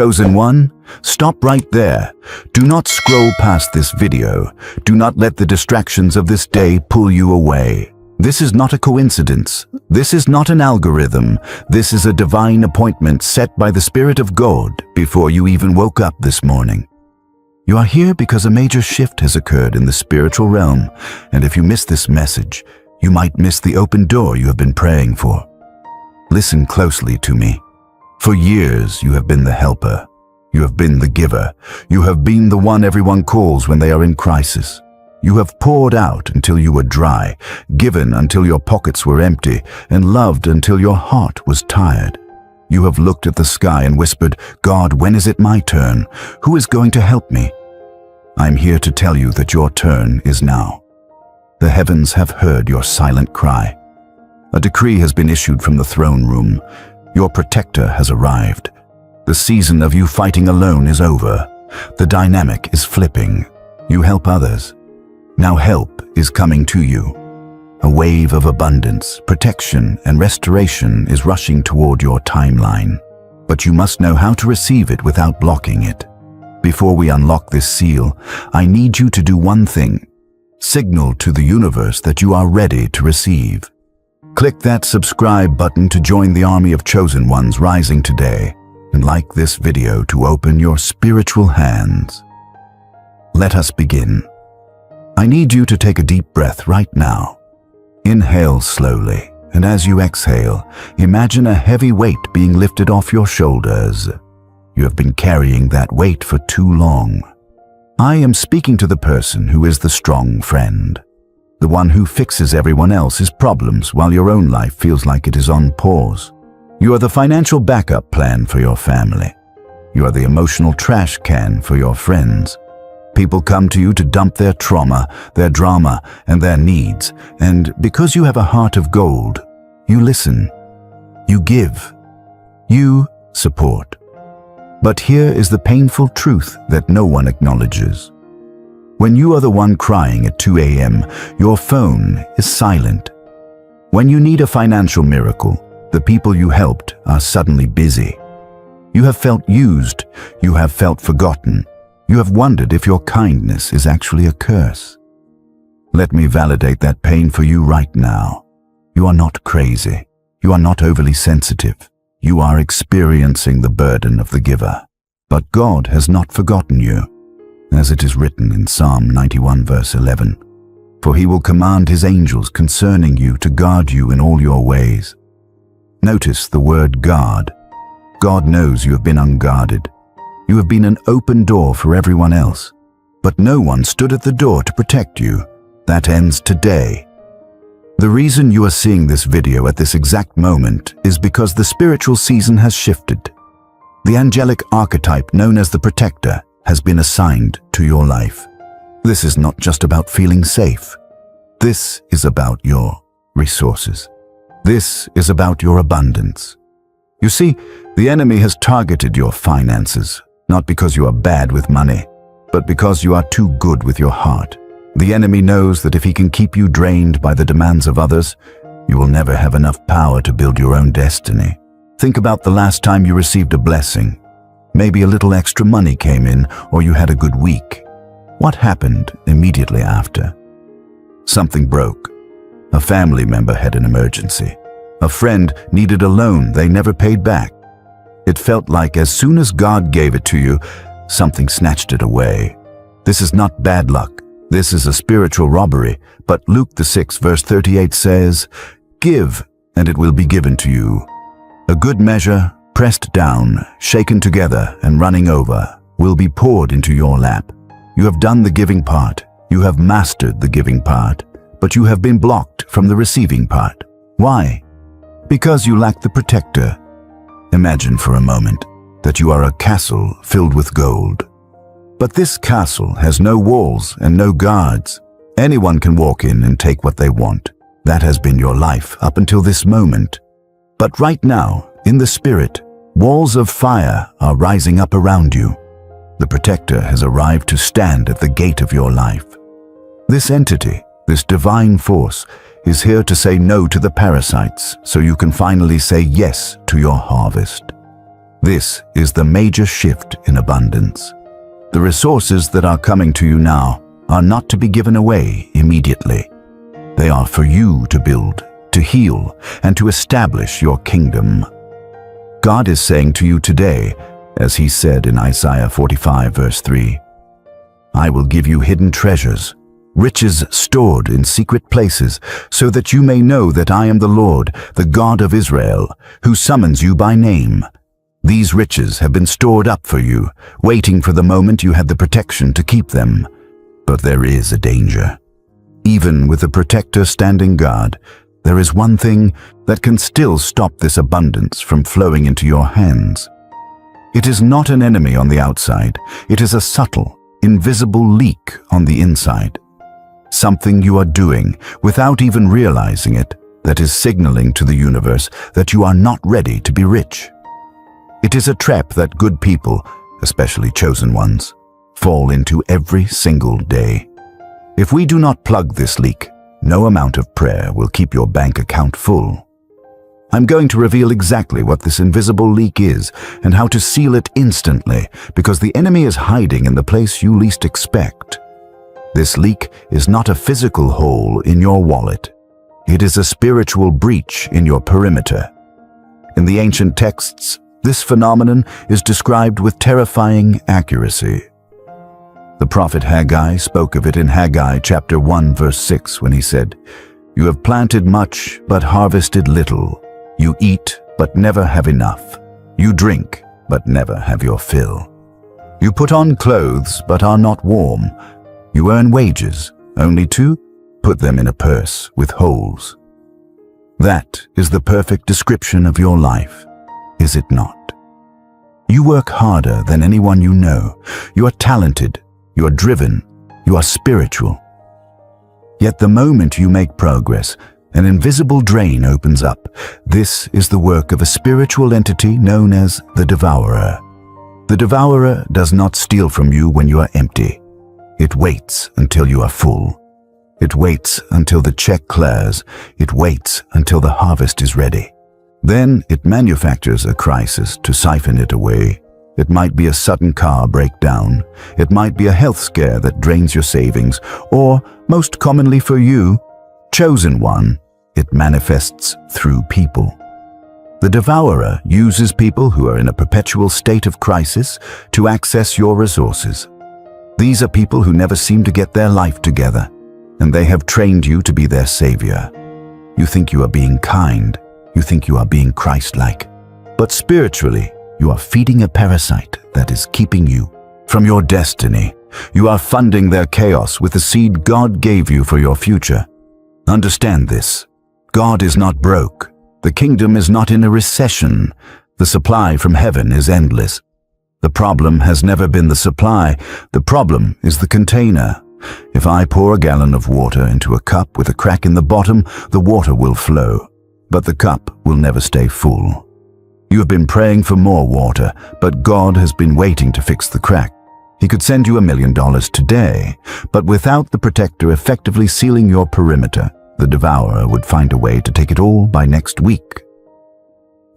Chosen one, stop right there. Do not scroll past this video. Do not let the distractions of this day pull you away. This is not a coincidence. This is not an algorithm. This is a divine appointment set by the Spirit of God before you even woke up this morning. You are here because a major shift has occurred in the spiritual realm, and if you miss this message, you might miss the open door you have been praying for. Listen closely to me. For years, you have been the helper. You have been the giver. You have been the one everyone calls when they are in crisis. You have poured out until you were dry, given until your pockets were empty, and loved until your heart was tired. You have looked at the sky and whispered, "God, when is it my turn? Who is going to help me?" I'm here to tell you that your turn is now. The heavens have heard your silent cry. A decree has been issued from the throne room. Your protector has arrived. The season of you fighting alone is over. The dynamic is flipping. You help others. Now help is coming to you. A wave of abundance, protection, and restoration is rushing toward your timeline. But you must know how to receive it without blocking it. Before we unlock this seal, I need you to do one thing. Signal to the universe that you are ready to receive. Click that subscribe button to join the army of chosen ones rising today, and like this video to open your spiritual hands. Let us begin. I need you to take a deep breath right now. Inhale slowly, and as you exhale, imagine a heavy weight being lifted off your shoulders. You have been carrying that weight for too long. I am speaking to the person who is the strong friend, the one who fixes everyone else's problems while your own life feels like it is on pause. You are the financial backup plan for your family. You are the emotional trash can for your friends. People come to you to dump their trauma, their drama, and their needs, and because you have a heart of gold, you listen, you give, you support. But here is the painful truth that no one acknowledges. When you are the one crying at 2 a.m., your phone is silent. When you need a financial miracle, the people you helped are suddenly busy. You have felt used, you have felt forgotten. You have wondered if your kindness is actually a curse. Let me validate that pain for you right now. You are not crazy. You are not overly sensitive. You are experiencing the burden of the giver. But God has not forgotten you, as it is written in Psalm 91 verse 11. For he will command his angels concerning you to guard you in all your ways. Notice the word guard. God knows you have been unguarded. You have been an open door for everyone else, but no one stood at the door to protect you. That ends today. The reason you are seeing this video at this exact moment is because the spiritual season has shifted. The angelic archetype known as the protector has been assigned to your life. This is not just about feeling safe. This is about your resources. This is about your abundance. You see, the enemy has targeted your finances, not because you are bad with money, but because you are too good with your heart. The enemy knows that if he can keep you drained by the demands of others, you will never have enough power to build your own destiny. Think about the last time you received a blessing. Maybe a little extra money came in, or you had a good week. What happened immediately after? Something broke. A family member had an emergency. A friend needed a loan they never paid back. It felt like as soon as God gave it to you, something snatched it away. This is not bad luck. This is a spiritual robbery, but Luke 6 verse 38 says, "Give, and it will be given to you. A good measure, pressed down, shaken together, and running over, will be poured into your lap." You have done the giving part. You have mastered the giving part, but you have been blocked from the receiving part. Why? Because you lack the protector. Imagine for a moment that you are a castle filled with gold. But this castle has no walls and no guards. Anyone can walk in and take what they want. That has been your life up until this moment. But right now, in the spirit, walls of fire are rising up around you. The protector has arrived to stand at the gate of your life. This entity, this divine force, is here to say no to the parasites so you can finally say yes to your harvest. This is the major shift in abundance. The resources that are coming to you now are not to be given away immediately. They are for you to build, to heal, and to establish your kingdom. God is saying to you today, as he said in Isaiah 45 verse 3, "I will give you hidden treasures, riches stored in secret places, so that you may know that I am the Lord, the God of Israel, who summons you by name. These riches have been stored up for you, waiting for the moment you had the protection to keep them. But there is a danger. Even with the protector standing guard, there is one thing that can still stop this abundance from flowing into your hands. It is not an enemy on the outside. It is a subtle, invisible leak on the inside. Something you are doing without even realizing it that is signaling to the universe that you are not ready to be rich. It is a trap that good people, especially chosen ones, fall into every single day. If we do not plug this leak, no amount of prayer will keep your bank account full. I'm going to reveal exactly what this invisible leak is and how to seal it instantly, because the enemy is hiding in the place you least expect. This leak is not a physical hole in your wallet. It is a spiritual breach in your perimeter. In the ancient texts, this phenomenon is described with terrifying accuracy. The prophet Haggai spoke of it in Haggai chapter 1 verse 6 when he said, "You have planted much but harvested little. You eat but never have enough. You drink but never have your fill. You put on clothes but are not warm. You earn wages, only to put them in a purse with holes." That is the perfect description of your life, is it not? You work harder than anyone you know. You are talented. You are driven. You are spiritual. Yet the moment you make progress, an invisible drain opens up. This is the work of a spiritual entity known as the devourer. The devourer does not steal from you when you are empty. It waits until you are full. It waits until the check clears. It waits until the harvest is ready. Then it manufactures a crisis to siphon it away. It might be a sudden car breakdown. It might be a health scare that drains your savings. Or, most commonly for you, chosen one, it manifests through people. The devourer uses people who are in a perpetual state of crisis to access your resources. These are people who never seem to get their life together, and they have trained you to be their savior. You think you are being kind. You think you are being Christ-like. But spiritually, you are feeding a parasite that is keeping you from your destiny. You are funding their chaos with the seed God gave you for your future. Understand this. God is not broke. The kingdom is not in a recession. The supply from heaven is endless. The problem has never been the supply. The problem is the container. If I pour a gallon of water into a cup with a crack in the bottom, the water will flow, but the cup will never stay full. You have been praying for more water, but God has been waiting to fix the crack. He could send you $1 million today, but without the protector effectively sealing your perimeter, the devourer would find a way to take it all by next week.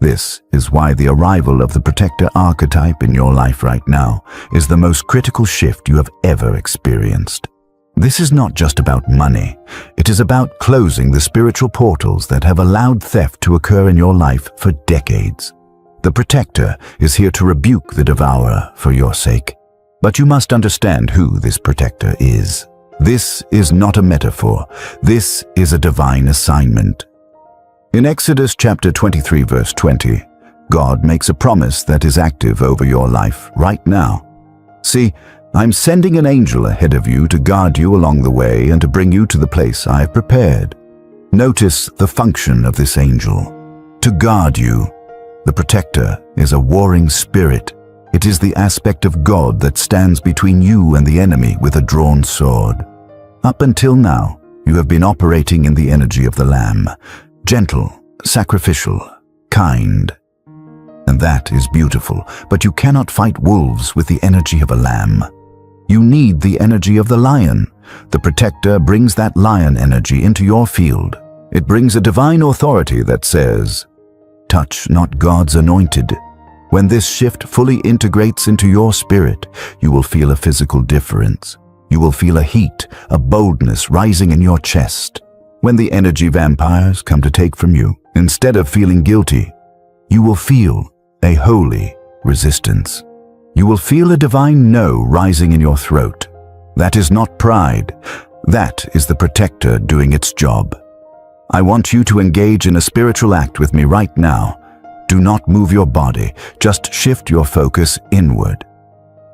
This is why the arrival of the protector archetype in your life right now is the most critical shift you have ever experienced. This is not just about money. It is about closing the spiritual portals that have allowed theft to occur in your life for decades. The protector is here to rebuke the devourer for your sake. But you must understand who this protector is. This is not a metaphor. This is a divine assignment. In Exodus chapter 23 verse 20, God makes a promise that is active over your life right now. See, I'm sending an angel ahead of you to guard you along the way and to bring you to the place I have prepared. Notice the function of this angel. To guard you. The protector is a warring spirit. It is the aspect of God that stands between you and the enemy with a drawn sword. Up until now, you have been operating in the energy of the Lamb, gentle, sacrificial, kind. And that is beautiful, but you cannot fight wolves with the energy of a lamb. You need the energy of the lion. The protector brings that lion energy into your field. It brings a divine authority that says, "Touch not God's anointed." When this shift fully integrates into your spirit, you will feel a physical difference. You will feel a heat, a boldness rising in your chest. When the energy vampires come to take from you, instead of feeling guilty, you will feel a holy resistance. You will feel a divine no rising in your throat. That is not pride. That is the protector doing its job. I want you to engage in a spiritual act with me right now. Do not move your body, just shift your focus inward.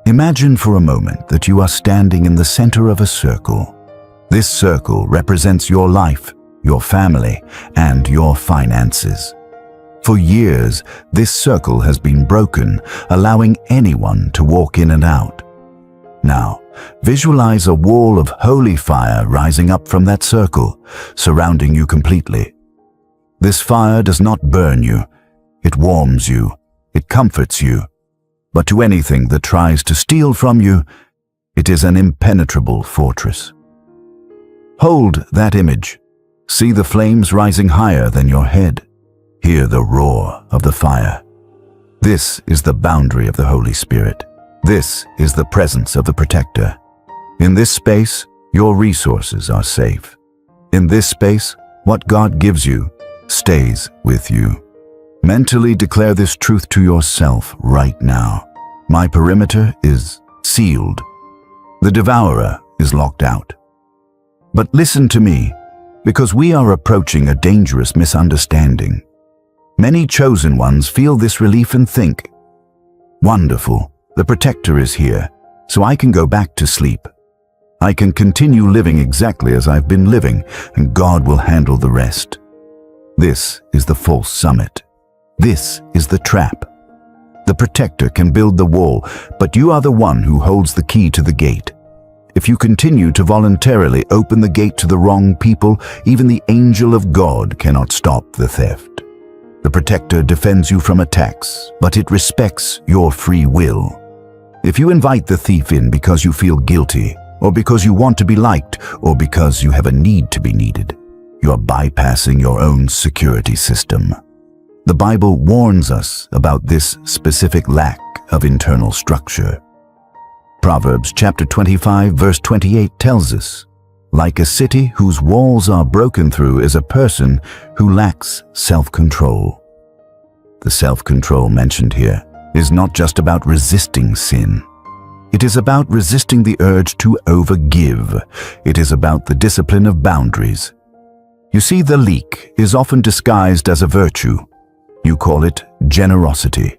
Imagine for a moment that you are standing in the center of a circle. This circle represents your life, your family, and your finances. For years, this circle has been broken, allowing anyone to walk in and out. Now, visualize a wall of holy fire rising up from that circle, surrounding you completely. This fire does not burn you. It warms you. It comforts you. But to anything that tries to steal from you, it is an impenetrable fortress. Hold that image. See the flames rising higher than your head. Hear the roar of the fire. This is the boundary of the Holy Spirit. This is the presence of the protector. In this space, your resources are safe. In this space, what God gives you stays with you. Mentally declare this truth to yourself right now. My perimeter is sealed. The devourer is locked out. But listen to me, because we are approaching a dangerous misunderstanding. Many chosen ones feel this relief and think, "Wonderful, the protector is here, so I can go back to sleep. I can continue living exactly as I've been living, and God will handle the rest." This is the false summit. This is the trap. The protector can build the wall, but you are the one who holds the key to the gate. If you continue to voluntarily open the gate to the wrong people, even the angel of God cannot stop the theft. The protector defends you from attacks, but it respects your free will. If you invite the thief in because you feel guilty, or because you want to be liked, or because you have a need to be needed, you are bypassing your own security system. The Bible warns us about this specific lack of internal structure. Proverbs chapter 25 verse 28 tells us, "Like a city whose walls are broken through is a person who lacks self-control." The self-control mentioned here is not just about resisting sin. It is about resisting the urge to overgive. It is about the discipline of boundaries. You see, the leak is often disguised as a virtue. You call it generosity.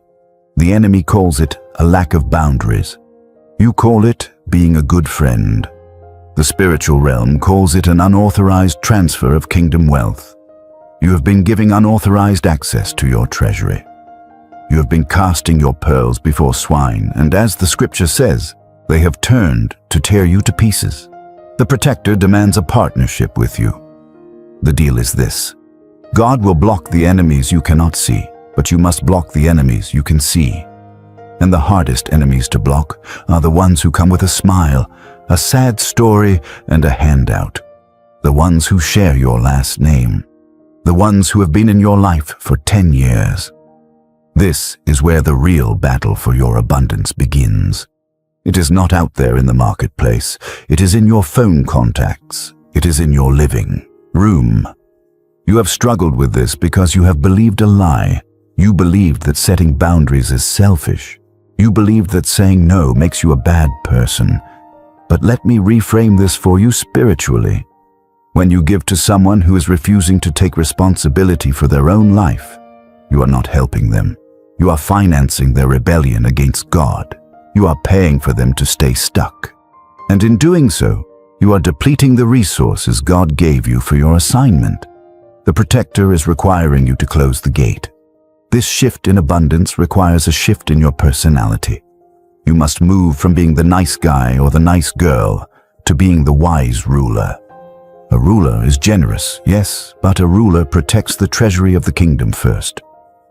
The enemy calls it a lack of boundaries. You call it being a good friend. The spiritual realm calls it an unauthorized transfer of kingdom wealth. You have been giving unauthorized access to your treasury. You have been casting your pearls before swine, and as the scripture says, they have turned to tear you to pieces. The protector demands a partnership with you. The deal is this: God will block the enemies you cannot see, but you must block the enemies you can see. And the hardest enemies to block are the ones who come with a smile, a sad story, and a handout. The ones who share your last name. The ones who have been in your life for 10 years. This is where the real battle for your abundance begins. It is not out there in the marketplace. It is in your phone contacts. It is in your living room. You have struggled with this because you have believed a lie. You believed that setting boundaries is selfish. You believed that saying no makes you a bad person. But let me reframe this for you spiritually. When you give to someone who is refusing to take responsibility for their own life, you are not helping them. You are financing their rebellion against God. You are paying for them to stay stuck. And in doing so, you are depleting the resources God gave you for your assignment. The protector is requiring you to close the gate. This shift in abundance requires a shift in your personality. You must move from being the nice guy or the nice girl to being the wise ruler. A ruler is generous, yes, but a ruler protects the treasury of the kingdom first.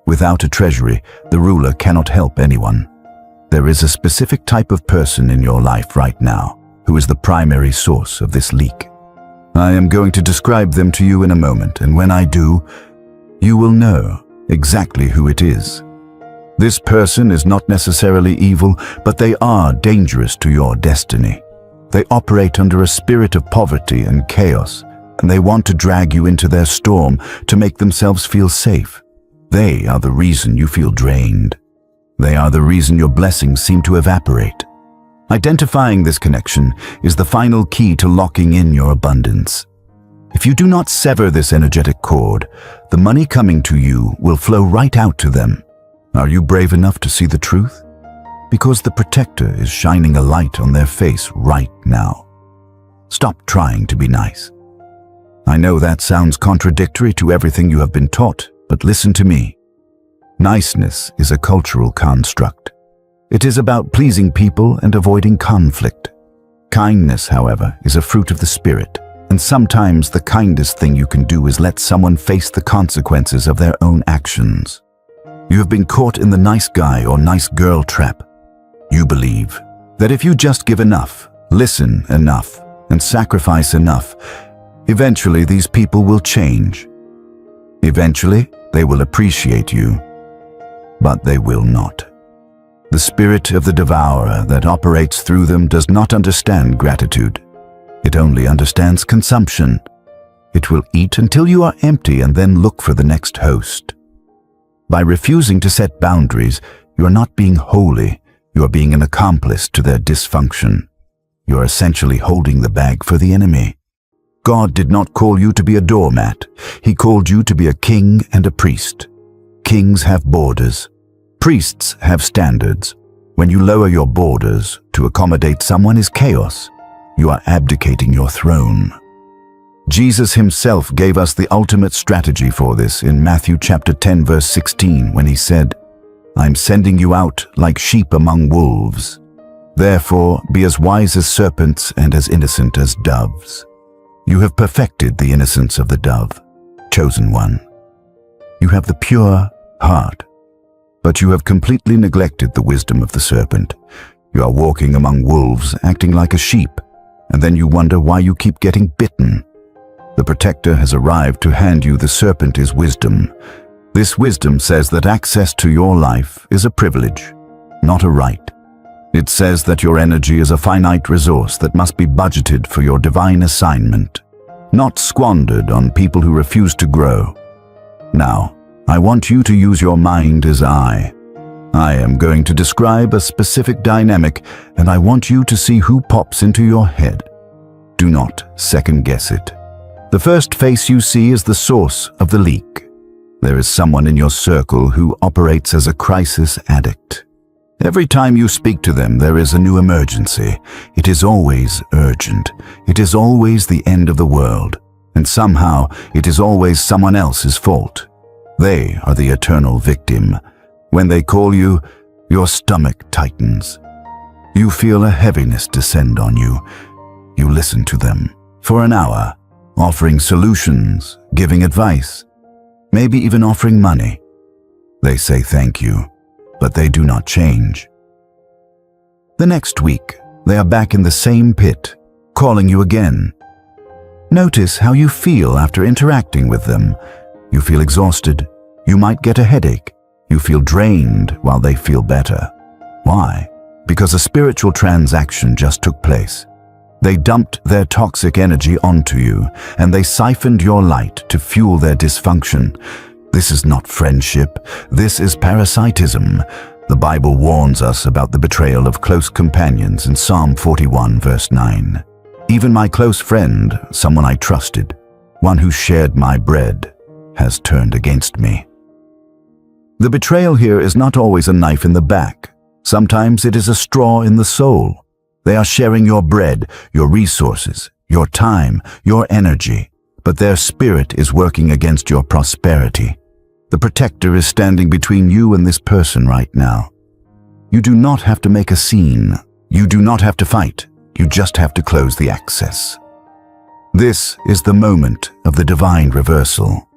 Without a treasury, the ruler cannot help anyone. There is a specific type of person in your life right now who is the primary source of this leak. I am going to describe them to you in a moment, and when I do, you will know exactly who it is. This person is not necessarily evil, but they are dangerous to your destiny. They operate under a spirit of poverty and chaos, and they want to drag you into their storm to make themselves feel safe. They are the reason you feel drained. They are the reason your blessings seem to evaporate. Identifying this connection is the final key to locking in your abundance. If you do not sever this energetic cord, the money coming to you will flow right out to them. Are you brave enough to see the truth? Because the protector is shining a light on their face right now. Stop trying to be nice. I know that sounds contradictory to everything you have been taught, but listen to me. Niceness is a cultural construct. It is about pleasing people and avoiding conflict. Kindness, however, is a fruit of the Spirit, and sometimes the kindest thing you can do is let someone face the consequences of their own actions. You have been caught in the nice guy or nice girl trap. You believe that if you just give enough, listen enough, and sacrifice enough, eventually these people will change. Eventually, they will appreciate you, but they will not. The spirit of the devourer that operates through them does not understand gratitude. It only understands consumption. It will eat until you are empty and then look for the next host. By refusing to set boundaries, you are not being holy, you are being an accomplice to their dysfunction. You are essentially holding the bag for the enemy. God did not call you to be a doormat. He called you to be a king and a priest. Kings have borders. Priests have standards. When you lower your borders to accommodate someone is chaos. You are abdicating your throne. Jesus himself gave us the ultimate strategy for this in Matthew chapter 10 verse 16 when he said, "I'm sending you out like sheep among wolves. Therefore be as wise as serpents and as innocent as doves." You have perfected the innocence of the dove, chosen one. You have the pure heart, but you have completely neglected the wisdom of the serpent. You are walking among wolves, acting like a sheep, and then you wonder why you keep getting bitten. The protector has arrived to hand you the serpent is wisdom. This wisdom says that access to your life is a privilege, not a right. It says that your energy is a finite resource that must be budgeted for your divine assignment, not squandered on people who refuse to grow. Now, I want you to use your mind as I am going to describe a specific dynamic, and I want you to see who pops into your head. Do not second guess it. The first face you see is the source of the leak. There is someone in your circle who operates as a crisis addict. Every time you speak to them, there is a new emergency. It is always urgent. It is always the end of the world. And somehow, it is always someone else's fault. They are the eternal victim. When they call you, your stomach tightens. You feel a heaviness descend on you. You listen to them for an hour, offering solutions, giving advice, maybe even offering money. They say thank you, but they do not change. The next week, they are back in the same pit, calling you again. Notice how you feel after interacting with them. You feel exhausted. You might get a headache. You feel drained while they feel better. Why? Because a spiritual transaction just took place. They dumped their toxic energy onto you, and they siphoned your light to fuel their dysfunction. This is not friendship. This is parasitism. The Bible warns us about the betrayal of close companions in Psalm 41, verse 9. Even my close friend, someone I trusted, one who shared my bread, has turned against me. The betrayal here is not always a knife in the back. Sometimes it is a straw in the soul. They are sharing your bread, your resources, your time, your energy, but their spirit is working against your prosperity. The protector is standing between you and this person right now. You do not have to make a scene. You do not have to fight. You just have to close the access. This is the moment of the divine reversal.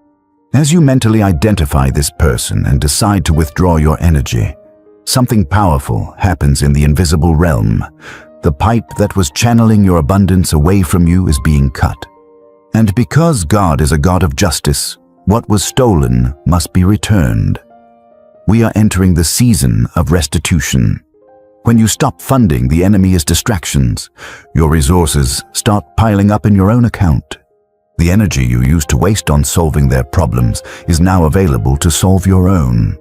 As you mentally identify this person and decide to withdraw your energy, something powerful happens in the invisible realm. The pipe that was channeling your abundance away from you is being cut. And because God is a God of justice, what was stolen must be returned. We are entering the season of restitution. When you stop funding the enemy's distractions, your resources start piling up in your own account. The energy you used to waste on solving their problems is now available to solve your own.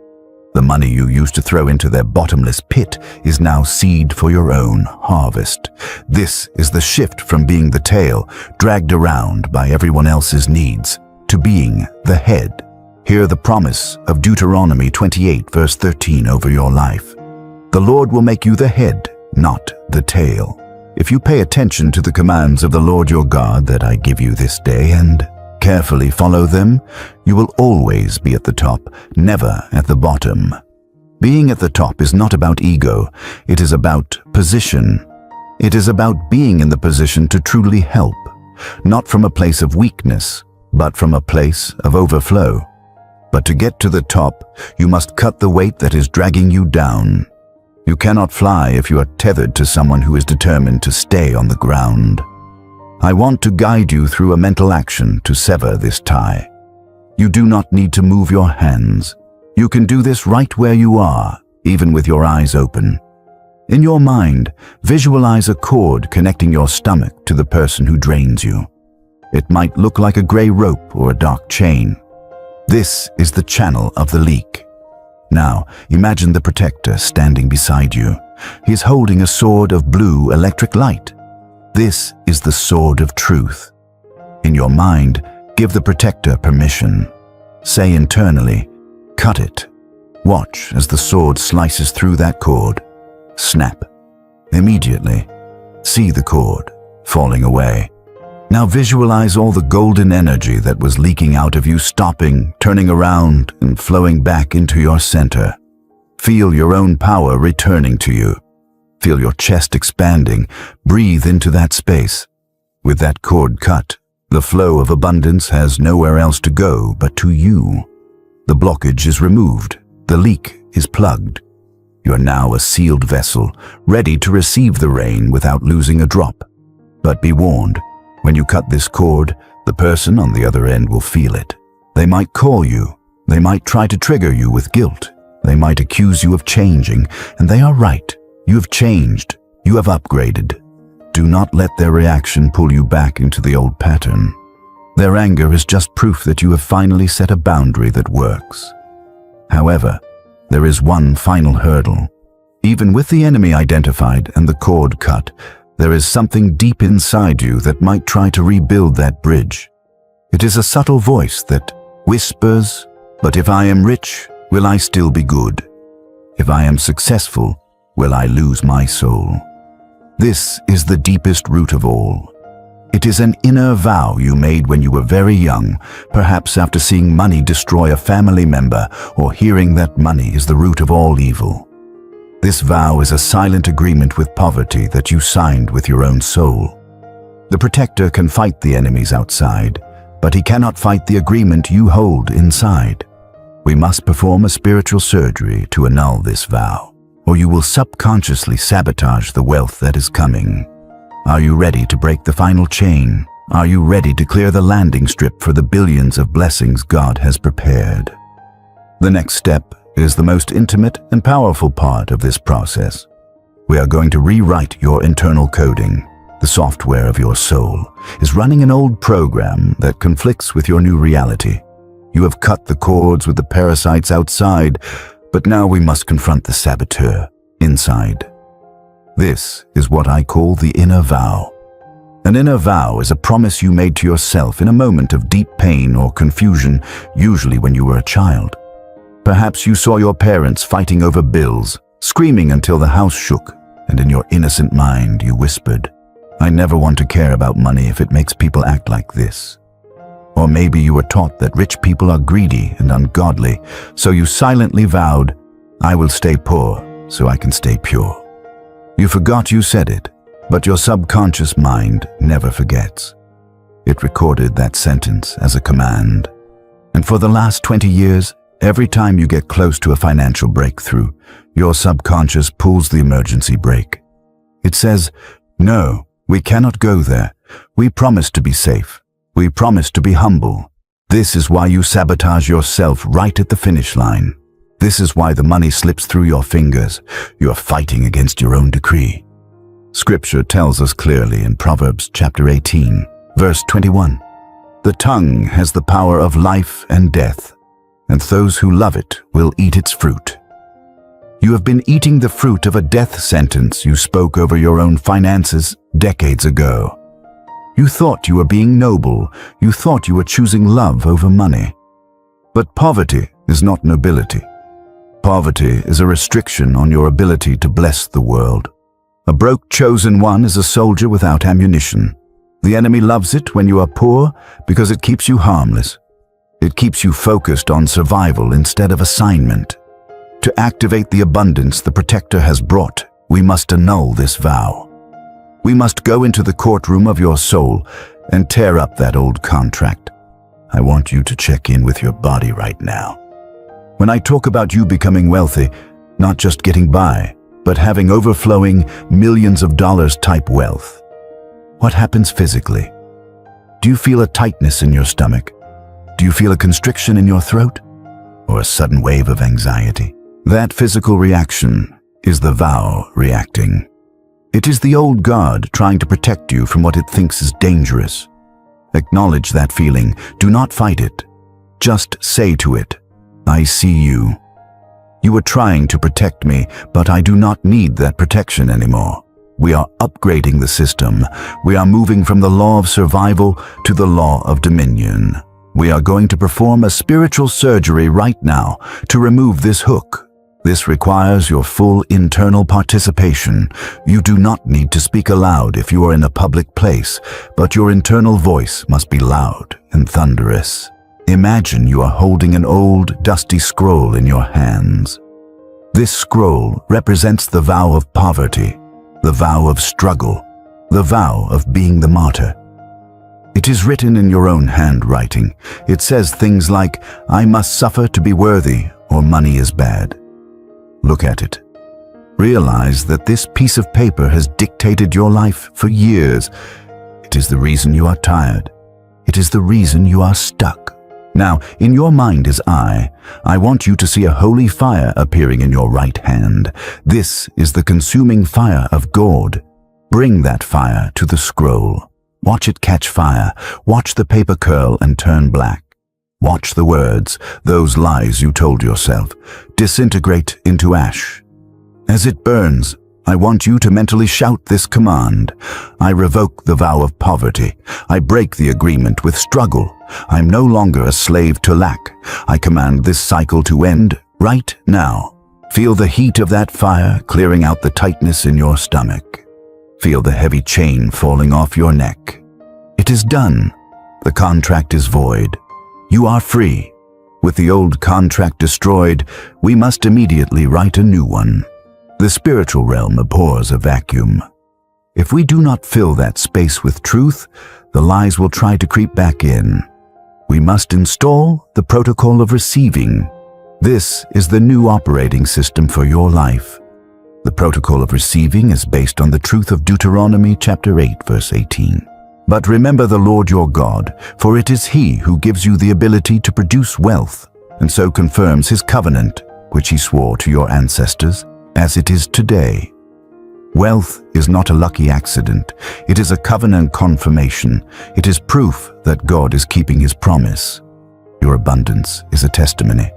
The money you used to throw into their bottomless pit is now seed for your own harvest. This is the shift from being the tail, dragged around by everyone else's needs, to being the head. Hear the promise of Deuteronomy 28 verse 13 over your life. The Lord will make you the head, not the tail. If you pay attention to the commands of the Lord your God that I give you this day and carefully follow them, you will always be at the top, never at the bottom. Being at the top is not about ego, it is about position. It is about being in the position to truly help, not from a place of weakness, but from a place of overflow. But to get to the top, you must cut the weight that is dragging you down. You cannot fly if you are tethered to someone who is determined to stay on the ground. I want to guide you through a mental action to sever this tie. You do not need to move your hands. You can do this right where you are, even with your eyes open. In your mind, visualize a cord connecting your stomach to the person who drains you. It might look like a gray rope or a dark chain. This is the channel of the leak. Now, imagine the protector standing beside you. He is holding a sword of blue electric light. This is the sword of truth. In your mind, give the protector permission. Say internally, cut it. Watch as the sword slices through that cord. Snap. Immediately, see the cord falling away. Now visualize all the golden energy that was leaking out of you stopping, turning around, and flowing back into your center. Feel your own power returning to you. Feel your chest expanding. Breathe into that space. With that cord cut, the flow of abundance has nowhere else to go but to you. The blockage is removed. The leak is plugged. You are now a sealed vessel, ready to receive the rain without losing a drop. But be warned, when you cut this cord, the person on the other end will feel it. They might call you. They might try to trigger you with guilt. They might accuse you of changing, and they are right. You have changed. You have upgraded. Do not let their reaction pull you back into the old pattern. Their anger is just proof that you have finally set a boundary that works. However, there is one final hurdle. Even with the enemy identified and the cord cut, there is something deep inside you that might try to rebuild that bridge. It is a subtle voice that whispers, "But if I am rich, will I still be good? If I am successful, will I lose my soul?" This is the deepest root of all. It is an inner vow you made when you were very young, perhaps after seeing money destroy a family member or hearing that money is the root of all evil. This vow is a silent agreement with poverty that you signed with your own soul. The protector can fight the enemies outside, but he cannot fight the agreement you hold inside. We must perform a spiritual surgery to annul this vow, or you will subconsciously sabotage the wealth that is coming. Are you ready to break the final chain? Are you ready to clear the landing strip for the billions of blessings God has prepared? The next step is the most intimate and powerful part of this process. We are going to rewrite your internal coding. The software of your soul is running an old program that conflicts with your new reality. You have cut the cords with the parasites outside, but now we must confront the saboteur inside. This is what I call the inner vow. An inner vow is a promise you made to yourself in a moment of deep pain or confusion, usually when you were a child. Perhaps you saw your parents fighting over bills, screaming until the house shook, and in your innocent mind you whispered, "I never want to care about money if it makes people act like this." Or maybe you were taught that rich people are greedy and ungodly, so you silently vowed, "I will stay poor so I can stay pure." You forgot you said it, but your subconscious mind never forgets. It recorded that sentence as a command. And for the last 20 years, every time you get close to a financial breakthrough, your subconscious pulls the emergency brake. It says, "No, we cannot go there. We promise to be safe. We promise to be humble." This is why you sabotage yourself right at the finish line. This is why the money slips through your fingers. You are fighting against your own decree. Scripture tells us clearly in Proverbs chapter 18, verse 21, "The tongue has the power of life and death, and those who love it will eat its fruit." You have been eating the fruit of a death sentence you spoke over your own finances decades ago. You thought you were being noble. You thought you were choosing love over money. But poverty is not nobility. Poverty is a restriction on your ability to bless the world. A broke chosen one is a soldier without ammunition. The enemy loves it when you are poor because it keeps you harmless. It keeps you focused on survival instead of assignment. To activate the abundance the Protector has brought, we must annul this vow. We must go into the courtroom of your soul and tear up that old contract. I want you to check in with your body right now. When I talk about you becoming wealthy, not just getting by, but having overflowing millions of dollars type wealth, what happens physically? Do you feel a tightness in your stomach? Do you feel a constriction in your throat? Or a sudden wave of anxiety? That physical reaction is the vow reacting. It is the old guard trying to protect you from what it thinks is dangerous. Acknowledge that feeling. Do not fight it. Just say to it, "I see you. You were trying to protect me, but I do not need that protection anymore." We are upgrading the system. We are moving from the law of survival to the law of dominion. We are going to perform a spiritual surgery right now to remove this hook. This requires your full internal participation. You do not need to speak aloud if you are in a public place, but your internal voice must be loud and thunderous. Imagine you are holding an old, dusty scroll in your hands. This scroll represents the vow of poverty, the vow of struggle, the vow of being the martyr. It is written in your own handwriting. It says things like, "I must suffer to be worthy," or "money is bad." Look at it. Realize that this piece of paper has dictated your life for years. It is the reason you are tired. It is the reason you are stuck. Now, in your mind's eye, I want you to see a holy fire appearing in your right hand. This is the consuming fire of God. Bring that fire to the scroll. Watch it catch fire. Watch the paper curl and turn black. Watch the words, those lies you told yourself, disintegrate into ash. As it burns, I want you to mentally shout this command. I revoke the vow of poverty. I break the agreement with struggle. I'm no longer a slave to lack. I command this cycle to end right now. Feel the heat of that fire clearing out the tightness in your stomach. Feel the heavy chain falling off your neck. It is done. The contract is void. You are free. With the old contract destroyed, we must immediately write a new one. The spiritual realm abhors a vacuum. If we do not fill that space with truth, the lies will try to creep back in. We must install the protocol of receiving. This is the new operating system for your life. The protocol of receiving is based on the truth of Deuteronomy chapter 8, verse 18. But remember the Lord your God, for it is He who gives you the ability to produce wealth, and so confirms His covenant, which He swore to your ancestors, as it is today. Wealth is not a lucky accident. It is a covenant confirmation. It is proof that God is keeping His promise. Your abundance is a testimony.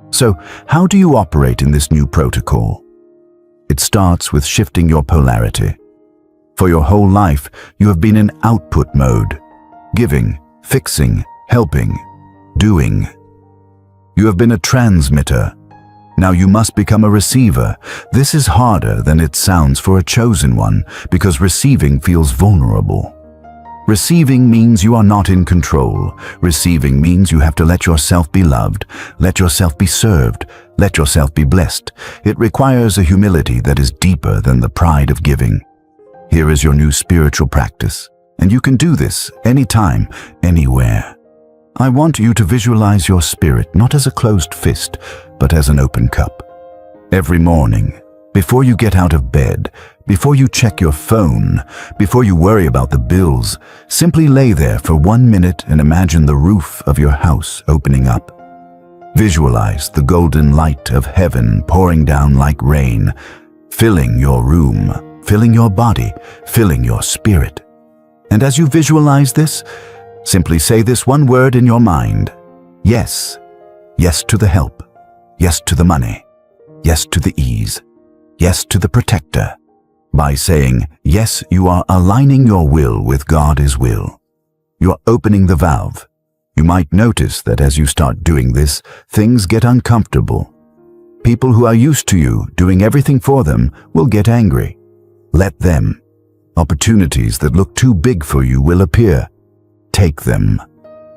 So, how do you operate in this new protocol? It starts with shifting your polarity. For your whole life, you have been in output mode, giving, fixing, helping, doing. You have been a transmitter. Now you must become a receiver. This is harder than it sounds for a chosen one, because receiving feels vulnerable. Receiving means you are not in control. Receiving means you have to let yourself be loved, let yourself be served, let yourself be blessed. It requires a humility that is deeper than the pride of giving. Here is your new spiritual practice, and you can do this anytime, anywhere. I want you to visualize your spirit not as a closed fist, but as an open cup. Every morning, before you get out of bed, before you check your phone, before you worry about the bills, simply lay there for 1 minute and imagine the roof of your house opening up. Visualize the golden light of heaven pouring down like rain, filling your room, filling your body, filling your spirit. And as you visualize this, simply say this one word in your mind: yes. Yes to the help. Yes to the money. Yes to the ease. Yes to the protector. By saying yes, you are aligning your will with God's will. You're opening the valve. You might notice that as you start doing this, things get uncomfortable. People who are used to you doing everything for them will get angry. Let them. Opportunities that look too big for you will appear. Take them.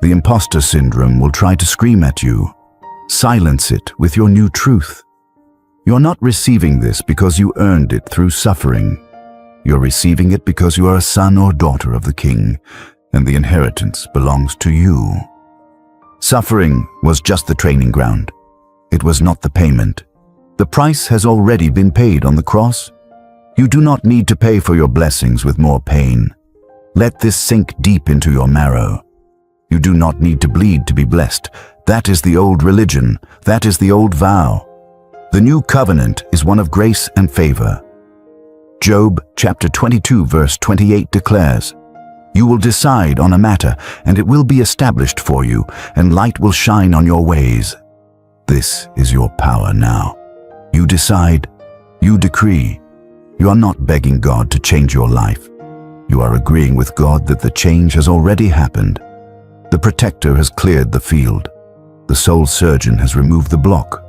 The imposter syndrome will try to scream at you. Silence it with your new truth. You're not receiving this because you earned it through suffering. You're receiving it because you are a son or daughter of the King, and the inheritance belongs to you. Suffering was just the training ground. It was not the payment. The price has already been paid on the cross. You do not need to pay for your blessings with more pain. Let this sink deep into your marrow. You do not need to bleed to be blessed. That is the old religion. That is the old vow. The new covenant is one of grace and favor. Job chapter 22 verse 28 declares, "You will decide on a matter, and it will be established for you, and light will shine on your ways." This is your power now. You decide. You decree. You are not begging God to change your life. You are agreeing with God that the change has already happened. The protector has cleared the field. The soul surgeon has removed the block.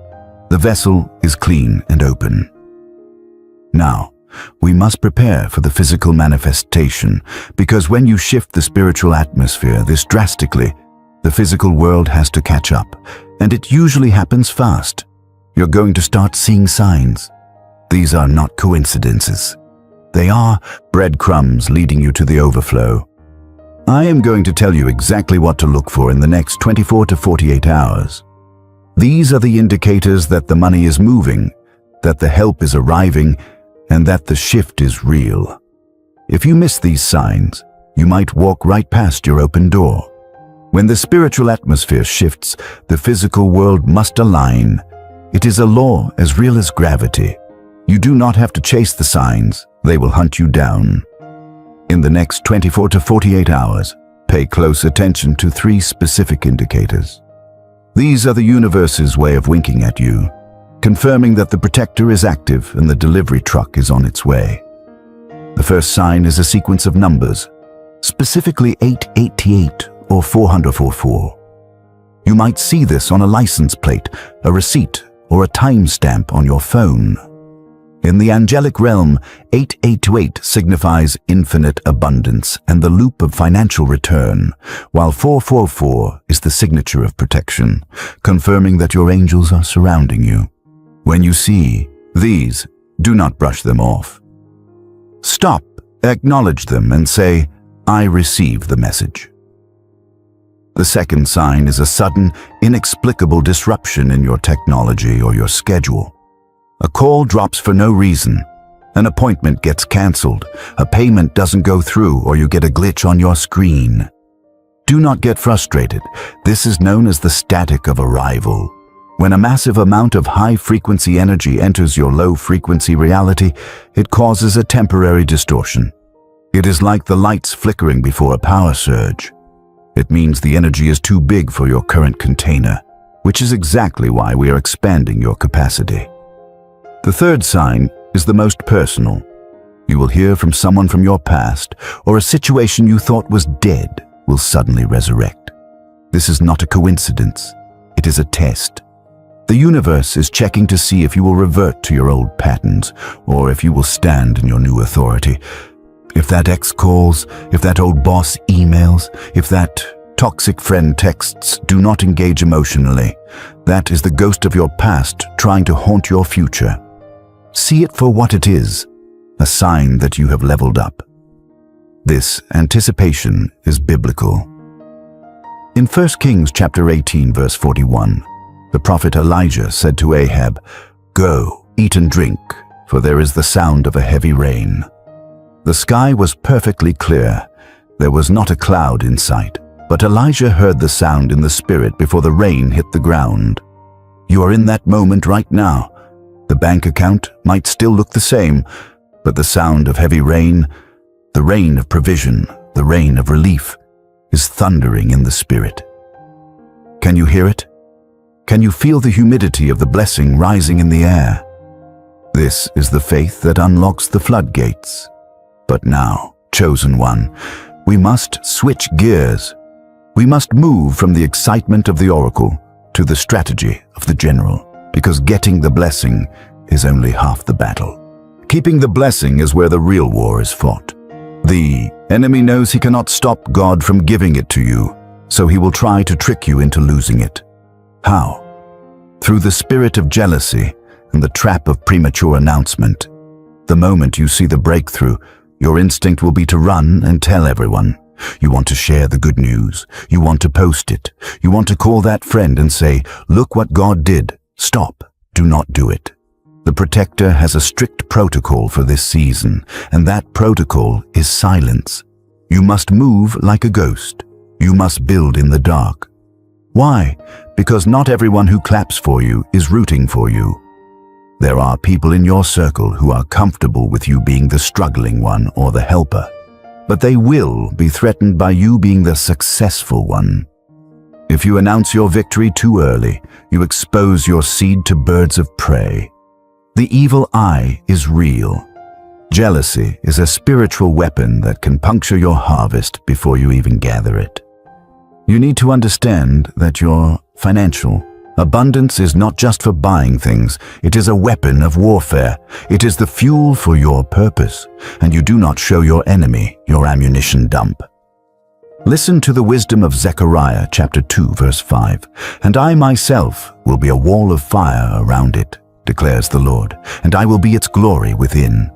The vessel is clean and open. Now, we must prepare for the physical manifestation, because when you shift the spiritual atmosphere this drastically, the physical world has to catch up, and it usually happens fast. You're going to start seeing signs. These are not coincidences. They are breadcrumbs leading you to the overflow. I am going to tell you exactly what to look for in the next 24 to 48 hours. These are the indicators that the money is moving, that the help is arriving, and that the shift is real. If you miss these signs, you might walk right past your open door. When the spiritual atmosphere shifts, the physical world must align. It is a law as real as gravity. You do not have to chase the signs. They will hunt you down. In the next 24 to 48 hours, pay close attention to 3 specific indicators. These are the universe's way of winking at you, confirming that the protector is active and the delivery truck is on its way. The first sign is a sequence of numbers, specifically 888 or 444. You might see this on a license plate, a receipt, or a timestamp on your phone. In the angelic realm, 8828 signifies infinite abundance and the loop of financial return, while 444 is the signature of protection, confirming that your angels are surrounding you. When you see these, do not brush them off. Stop, acknowledge them, and say, "I receive the message." The second sign is a sudden, inexplicable disruption in your technology or your schedule. A call drops for no reason. An appointment gets cancelled. A payment doesn't go through, or you get a glitch on your screen. Do not get frustrated. This is known as the static of arrival. When a massive amount of high-frequency energy enters your low-frequency reality, it causes a temporary distortion. It is like the lights flickering before a power surge. It means the energy is too big for your current container, which is exactly why we are expanding your capacity. The third sign is the most personal. You will hear from someone from your past, or a situation you thought was dead will suddenly resurrect. This is not a coincidence. It is a test. The universe is checking to see if you will revert to your old patterns, or if you will stand in your new authority. If that ex calls, if that old boss emails, if that toxic friend texts, do not engage emotionally. That is the ghost of your past trying to haunt your future. See it for what it is, a sign that you have leveled up. This anticipation is biblical. In 1 Kings chapter 18 verse 41, the prophet Elijah said to Ahab, "Go, eat and drink, for there is the sound of a heavy rain." The sky was perfectly clear. There was not a cloud in sight, but Elijah heard the sound in the spirit before the rain hit the ground. You are in that moment right now. The bank account might still look the same, but the sound of heavy rain, the rain of provision, the rain of relief, is thundering in the spirit. Can you hear it? Can you feel the humidity of the blessing rising in the air? This is the faith that unlocks the floodgates. But now, chosen one, we must switch gears. We must move from the excitement of the oracle to the strategy of the general, because getting the blessing is only half the battle. Keeping the blessing is where the real war is fought. The enemy knows he cannot stop God from giving it to you, so he will try to trick you into losing it. How? Through the spirit of jealousy and the trap of premature announcement. The moment you see the breakthrough, your instinct will be to run and tell everyone. You want to share the good news. You want to post it. You want to call that friend and say, "Look what God did." Stop. Do not do it. The protector has a strict protocol for this season, and that protocol is silence. You must move like a ghost. You must build in the dark. Why? Because not everyone who claps for you is rooting for you. There are people in your circle who are comfortable with you being the struggling one or the helper, but they will be threatened by you being the successful one. If you announce your victory too early, you expose your seed to birds of prey. The evil eye is real. Jealousy is a spiritual weapon that can puncture your harvest before you even gather it. You need to understand that your financial abundance is not just for buying things. It is a weapon of warfare. It is the fuel for your purpose, and you do not show your enemy your ammunition dump. Listen to the wisdom of Zechariah chapter 2 verse 5. "And I myself will be a wall of fire around it, declares the Lord, and I will be its glory within."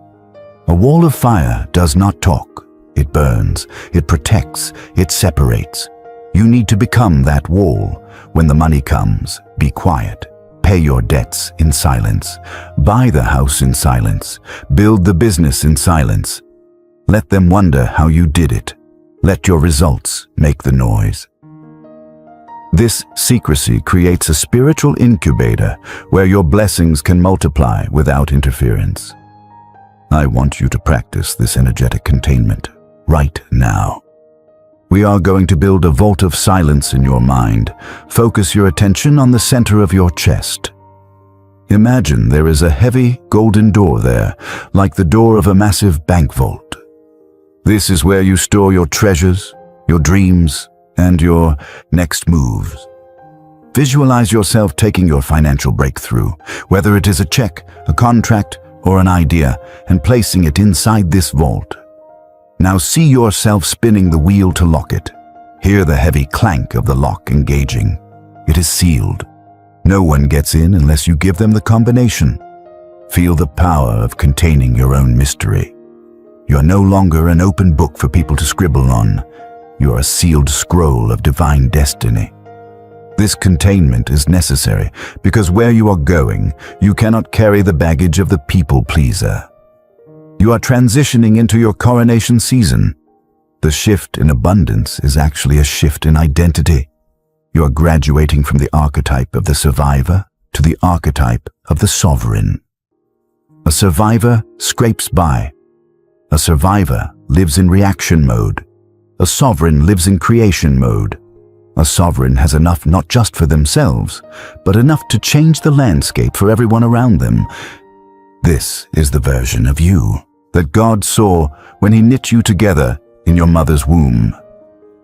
A wall of fire does not talk. It burns, it protects, it separates. You need to become that wall. When the money comes, be quiet. Pay your debts in silence. Buy the house in silence. Build the business in silence. Let them wonder how you did it. Let your results make the noise. This secrecy creates a spiritual incubator where your blessings can multiply without interference. I want you to practice this energetic containment right now. We are going to build a vault of silence in your mind. Focus your attention on the center of your chest. Imagine there is a heavy golden door there, like the door of a massive bank vault. This is where you store your treasures, your dreams, and your next moves. Visualize yourself taking your financial breakthrough, whether it is a check, a contract, or an idea, and placing it inside this vault. Now see yourself spinning the wheel to lock it. Hear the heavy clank of the lock engaging. It is sealed. No one gets in unless you give them the combination. Feel the power of containing your own mystery. You are no longer an open book for people to scribble on. You are a sealed scroll of divine destiny. This containment is necessary because where you are going, you cannot carry the baggage of the people pleaser. You are transitioning into your coronation season. The shift in abundance is actually a shift in identity. You are graduating from the archetype of the survivor to the archetype of the sovereign. A survivor scrapes by. A survivor lives in reaction mode. A sovereign lives in creation mode. A sovereign has enough not just for themselves, but enough to change the landscape for everyone around them. This is the version of you that God saw when He knit you together in your mother's womb.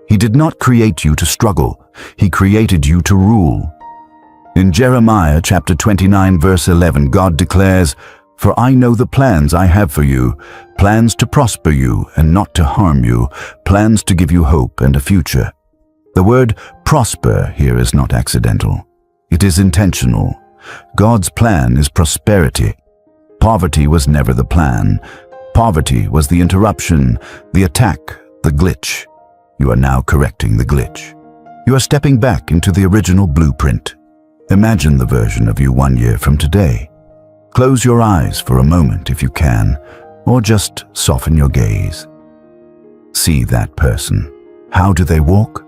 He did not create you to struggle. He created you to rule. In Jeremiah chapter 29 verse 11, God declares, "For I know the plans I have for you, plans to prosper you and not to harm you, plans to give you hope and a future." The word prosper here is not accidental. It is intentional. God's plan is prosperity. Poverty was never the plan. Poverty was the interruption, the attack, the glitch. You are now correcting the glitch. You are stepping back into the original blueprint. Imagine the version of you 1 year from today. Close your eyes for a moment if you can, or just soften your gaze. See that person. How do they walk?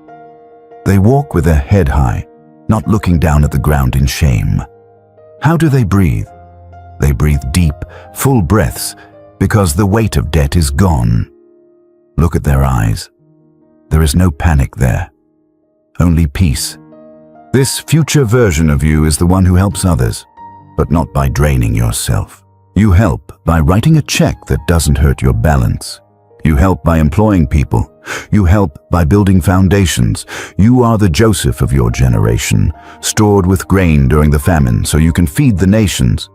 They walk with their head high, not looking down at the ground in shame. How do they breathe? They breathe deep, full breaths, because the weight of debt is gone. Look at their eyes. There is no panic there, only peace. This future version of you is the one who helps others, but not by draining yourself. You help by writing a check that doesn't hurt your balance. You help by employing people. You help by building foundations. You are the Joseph of your generation, stored with grain during the famine so you can feed the nations.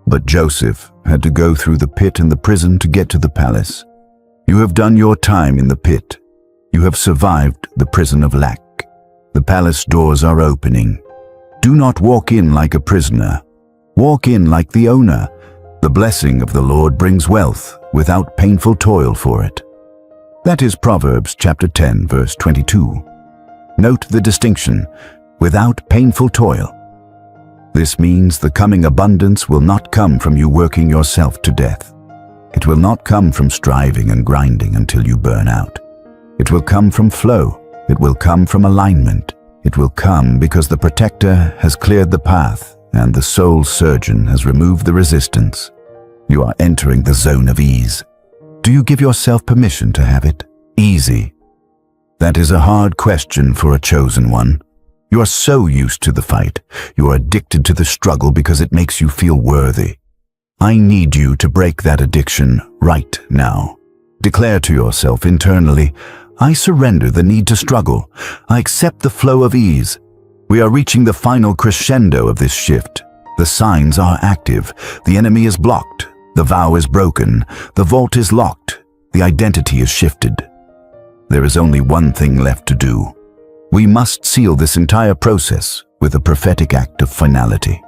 But Joseph had to go through the pit and the prison to get to the palace. You have done your time in the pit. You have survived the prison of lack. The palace doors are opening. Do not walk in like a prisoner. Walk in like the owner. The blessing of the Lord brings wealth without painful toil for it. That is Proverbs chapter 10, verse 22. Note the distinction, without painful toil. This means the coming abundance will not come from you working yourself to death. It will not come from striving and grinding until you burn out. It will come from flow. It will come from alignment. It will come because the protector has cleared the path and the soul surgeon has removed the resistance. You are entering the zone of ease. Do you give yourself permission to have it easy? That is a hard question for a chosen one. You are so used to the fight. You are addicted to the struggle because it makes you feel worthy. I need you to break that addiction right now. Declare to yourself internally, I surrender the need to struggle. I accept the flow of ease. We are reaching the final crescendo of this shift. The signs are active. The enemy is blocked. The vow is broken. The vault is locked. The identity is shifted. There is only one thing left to do. We must seal this entire process with a prophetic act of finality.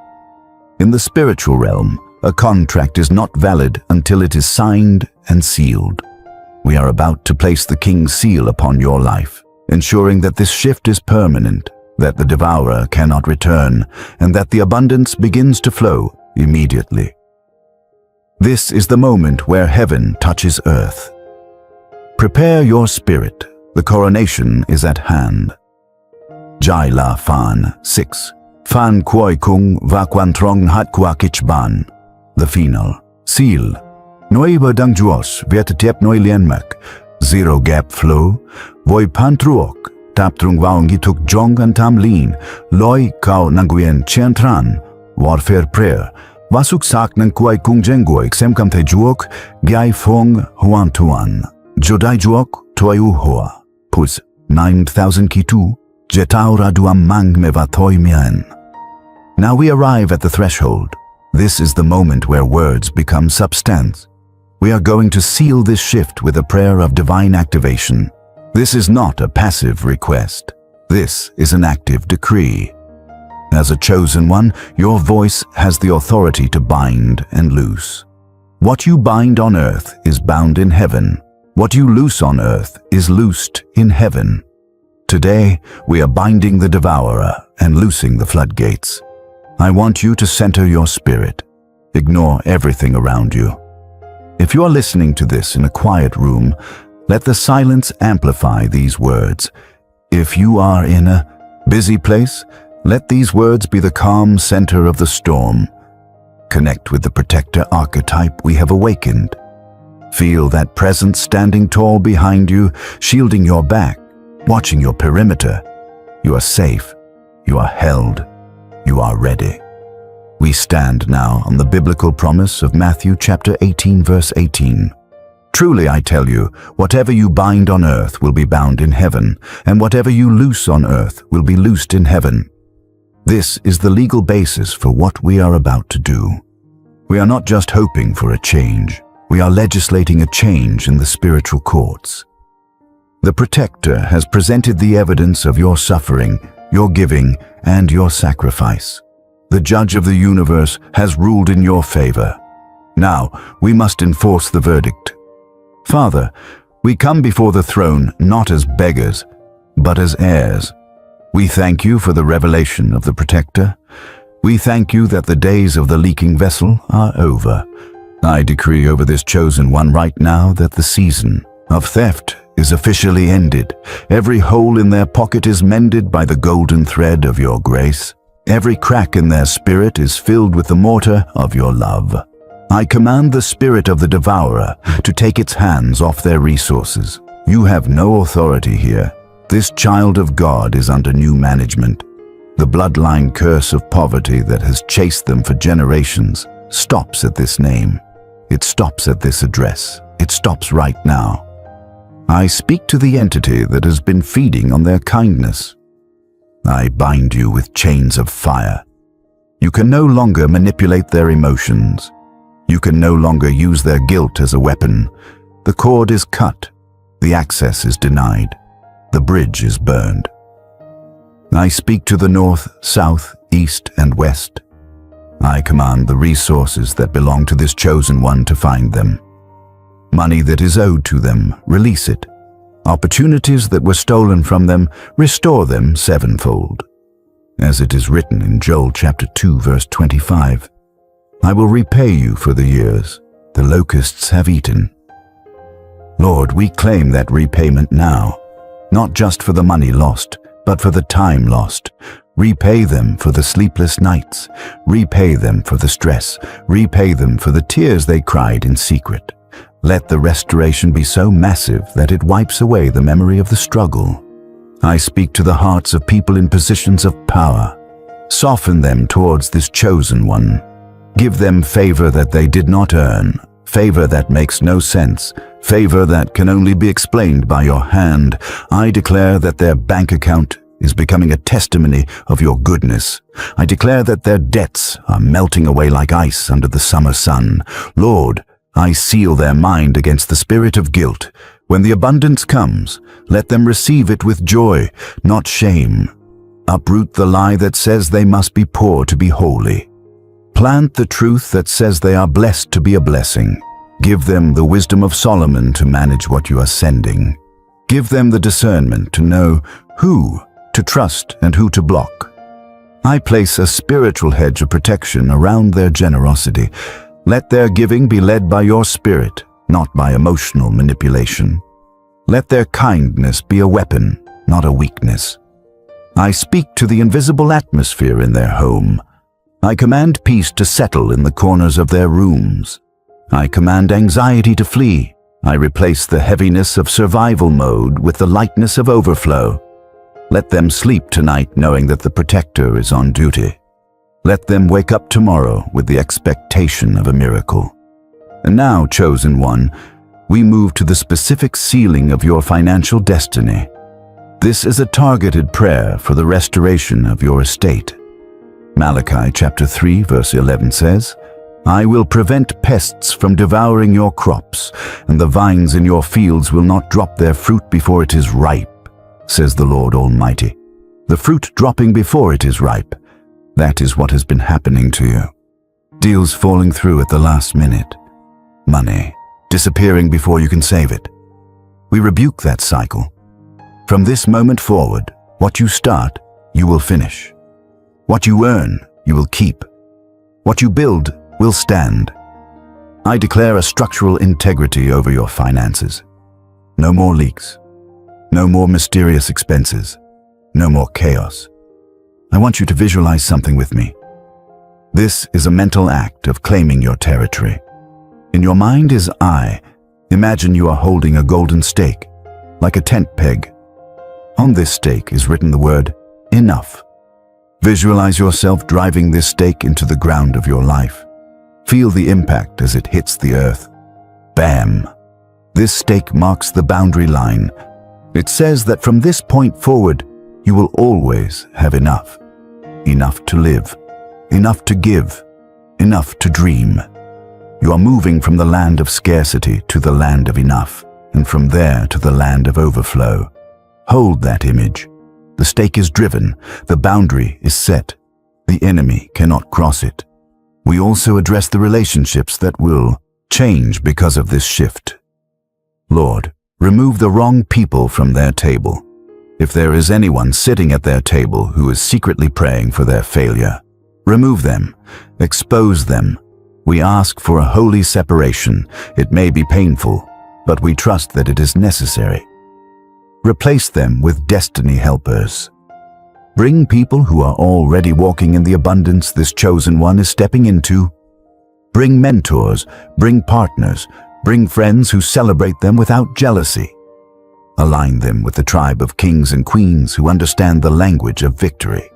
In the spiritual realm, a contract is not valid until it is signed and sealed. We are about to place the King's seal upon your life, ensuring that this shift is permanent, that the devourer cannot return, and that the abundance begins to flow immediately. This is the moment where heaven touches earth. Prepare your spirit. The coronation is at hand. Jai La Fan 6. Fan Kwoi Kung Va Quan Trong Hat Kwa Kich Ban. The final. Seal. Noi Ba Dang Juos Viet Tiep Noi Lien Mek. Zero Gap Flow. Voi Pan Truok. Tap Trung Vaong Gituk Jong and Tam Lin. Loi Kao Nanguyen Chien Tran. Warfare Prayer. Vasuk Sak Nang Kwai Kung Jengoi Xem Kam Thay Juok. Gai Fong Huan Tuan. Jodai Juok Toyu Hoa. Pus 9,000 Kitu. Jetau Raduam Mang Meva Thoi Mien. Now we arrive at the threshold. This is the moment where words become substance. We are going to seal this shift with a prayer of divine activation. This is not a passive request. This is an active decree. As a chosen one, your voice has the authority to bind and loose. What you bind on earth is bound in heaven. What you loose on earth is loosed in heaven. Today, we are binding the devourer and loosing the floodgates. I want you to center your spirit. Ignore everything around you. If you are listening to this in a quiet room, let the silence amplify these words. If you are in a busy place, let these words be the calm center of the storm. Connect with the protector archetype we have awakened. Feel that presence standing tall behind you, shielding your back, watching your perimeter. You are safe. You are held. You are ready. We stand now on the biblical promise of Matthew chapter 18, verse 18. Truly I tell you, whatever you bind on earth will be bound in heaven, and whatever you loose on earth will be loosed in heaven. This is the legal basis for what we are about to do. We are not just hoping for a change. We are legislating a change in the spiritual courts. The protector has presented the evidence of your suffering, your giving, and your sacrifice. The judge of the universe has ruled in your favor. Now, we must enforce the verdict. Father, we come before the throne not as beggars, but as heirs. We thank you for the revelation of the protector. We thank you that the days of the leaking vessel are over. I decree over this chosen one right now that the season of theft is officially ended. Every hole in their pocket is mended by the golden thread of your grace. Every crack in their spirit is filled with the mortar of your love. I command the spirit of the devourer to take its hands off their resources. You have no authority here. This child of God is under new management. The bloodline curse of poverty that has chased them for generations stops at this name. It stops at this address. It stops right now. I speak to the entity that has been feeding on their kindness. I bind you with chains of fire. You can no longer manipulate their emotions. You can no longer use their guilt as a weapon. The cord is cut. The access is denied. The bridge is burned. I speak to the north, south, east, and west. I command the resources that belong to this chosen one to find them. Money that is owed to them, release it. Opportunities that were stolen from them, restore them sevenfold. As it is written in Joel chapter 2, verse 25, I will repay you for the years the locusts have eaten. Lord, we claim that repayment now, not just for the money lost, but for the time lost. Repay them for the sleepless nights. Repay them for the stress. Repay them for the tears they cried in secret. Let the restoration be so massive that it wipes away the memory of the struggle. I speak to the hearts of people in positions of power. Soften them towards this chosen one. Give them favor that they did not earn, favor that makes no sense, favor that can only be explained by your hand. I declare that their bank account is becoming a testimony of your goodness. I declare that their debts are melting away like ice under the summer sun. Lord, I seal their mind against the spirit of guilt. When the abundance comes, let them receive it with joy, not shame. Uproot the lie that says they must be poor to be holy. Plant the truth that says they are blessed to be a blessing. Give them the wisdom of Solomon to manage what you are sending. Give them the discernment to know who to trust and who to block. I place a spiritual hedge of protection around their generosity. Let their giving be led by your spirit, not by emotional manipulation. Let their kindness be a weapon, not a weakness. I speak to the invisible atmosphere in their home. I command peace to settle in the corners of their rooms. I command anxiety to flee. I replace the heaviness of survival mode with the lightness of overflow. Let them sleep tonight knowing that the protector is on duty. Let them wake up tomorrow with the expectation of a miracle. And now, chosen one, we move to the specific sealing of your financial destiny. This is a targeted prayer for the restoration of your estate. Malachi chapter 3 verse 11 says, I will prevent pests from devouring your crops, and the vines in your fields will not drop their fruit before it is ripe, says the Lord Almighty. The fruit dropping before it is ripe, that is what has been happening to you. Deals falling through at the last minute. Money disappearing before you can save it. We rebuke that cycle. From this moment forward, what you start, you will finish. What you earn, you will keep. What you build will stand. I declare a structural integrity over your finances. No more leaks. No more mysterious expenses. No more chaos. I want you to visualize something with me. This is a mental act of claiming your territory. In your mind is I. Imagine you are holding a golden stake, like a tent peg. On this stake is written the word, enough. Visualize yourself driving this stake into the ground of your life. Feel the impact as it hits the earth. Bam! This stake marks the boundary line. It says that from this point forward, you will always have enough. Enough to live, enough to give, enough to dream. You are moving from the land of scarcity to the land of enough, and from there to the land of overflow. Hold that image. The stake is driven, the boundary is set. The enemy cannot cross it. We also address the relationships that will change because of this shift. Lord, remove the wrong people from their table. If there is anyone sitting at their table who is secretly praying for their failure, remove them, expose them. We ask for a holy separation. It may be painful, but we trust that it is necessary. Replace them with destiny helpers. Bring people who are already walking in the abundance this chosen one is stepping into. Bring mentors, bring partners, bring friends who celebrate them without jealousy. Align them with the tribe of kings and queens who understand the language of victory.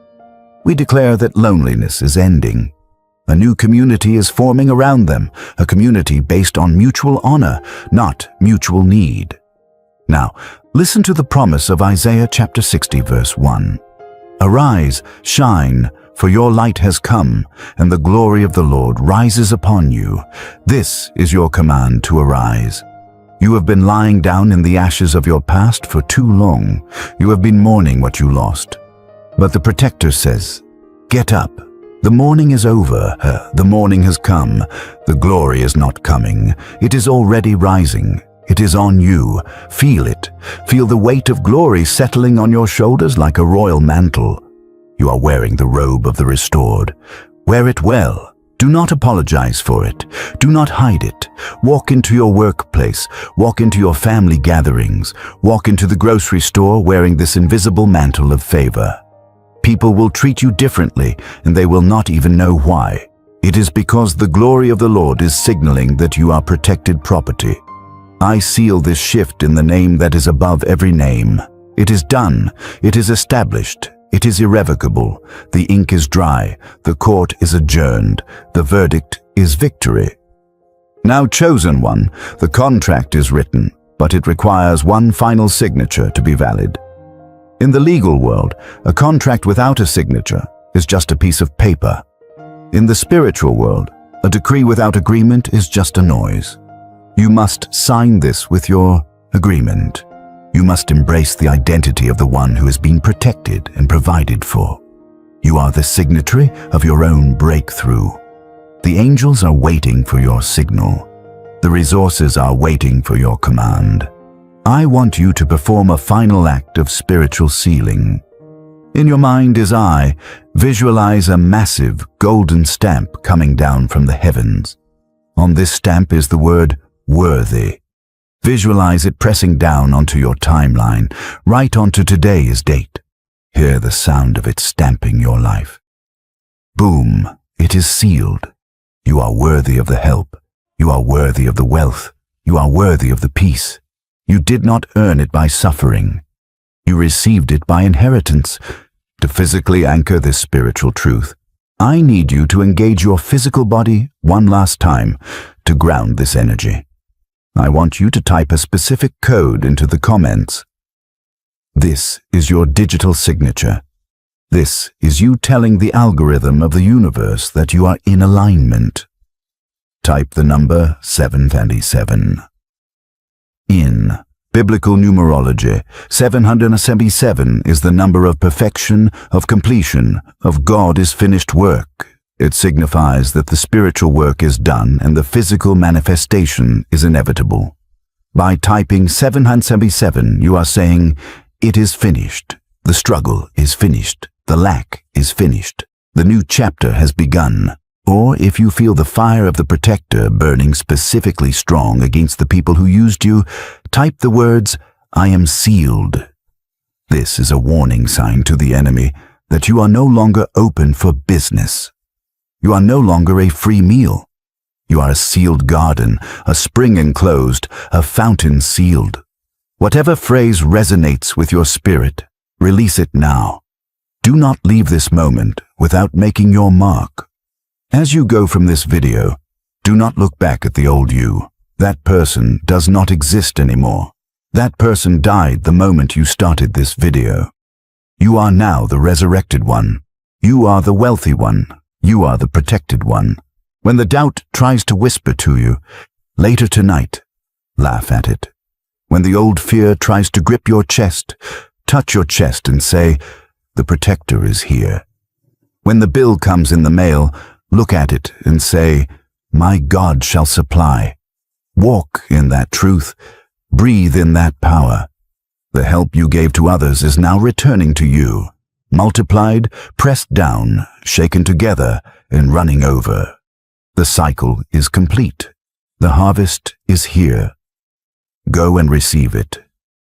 We declare that loneliness is ending. A new community is forming around them, a community based on mutual honor, not mutual need. Now, listen to the promise of Isaiah chapter 60, verse 1. Arise, shine, for your light has come, and the glory of the Lord rises upon you. This is your command to arise. You have been lying down in the ashes of your past for too long. You have been mourning what you lost. But the Protector says, get up. The morning is over. The morning has come. The glory is not coming. It is already rising. It is on you. Feel it. Feel the weight of glory settling on your shoulders like a royal mantle. You are wearing the robe of the restored. Wear it well. Do not apologize for it. Do not hide it. Walk into your workplace. Walk into your family gatherings. Walk into the grocery store wearing this invisible mantle of favor. People will treat you differently, and they will not even know why. It is because the glory of the Lord is signaling that you are protected property. I seal this shift in the name that is above every name. It is done. It is established. It is irrevocable. The ink is dry. The court is adjourned. The verdict is victory. Now, chosen one, the contract is written, but it requires one final signature to be valid. In the legal world, a contract without a signature is just a piece of paper. In the spiritual world, a decree without agreement is just a noise. You must sign this with your agreement. You must embrace the identity of the one who has been protected and provided for. You are the signatory of your own breakthrough. The angels are waiting for your signal. The resources are waiting for your command. I want you to perform a final act of spiritual sealing. In your mind's eye, visualize a massive golden stamp coming down from the heavens. On this stamp is the word worthy. Visualize it pressing down onto your timeline, right onto today's date. Hear the sound of it stamping your life. Boom, it is sealed. You are worthy of the help. You are worthy of the wealth. You are worthy of the peace. You did not earn it by suffering. You received it by inheritance. To physically anchor this spiritual truth, I need you to engage your physical body one last time to ground this energy. I want you to type a specific code into the comments. This is your digital signature. This is you telling the algorithm of the universe that you are in alignment. Type the number 777. In biblical numerology, 777 is the number of perfection, of completion, of God's finished work. It signifies that the spiritual work is done and the physical manifestation is inevitable. By typing 777, you are saying, it is finished. The struggle is finished. The lack is finished. The new chapter has begun. Or if you feel the fire of the Protector burning specifically strong against the people who used you, type the words, I am sealed. This is a warning sign to the enemy that you are no longer open for business. You are no longer a free meal. You are a sealed garden, a spring enclosed, a fountain sealed. Whatever phrase resonates with your spirit, release it now. Do not leave this moment without making your mark. As you go from this video, do not look back at the old you. That person does not exist anymore. That person died the moment you started this video. You are now the resurrected one. You are the wealthy one. You are the protected one. When the doubt tries to whisper to you, later tonight, laugh at it. When the old fear tries to grip your chest, touch your chest and say, the Protector is here. When the bill comes in the mail, look at it and say, my God shall supply. Walk in that truth. Breathe in that power. The help you gave to others is now returning to you, multiplied, pressed down, shaken together, and running over. The cycle is complete. The harvest is here. Go and receive it.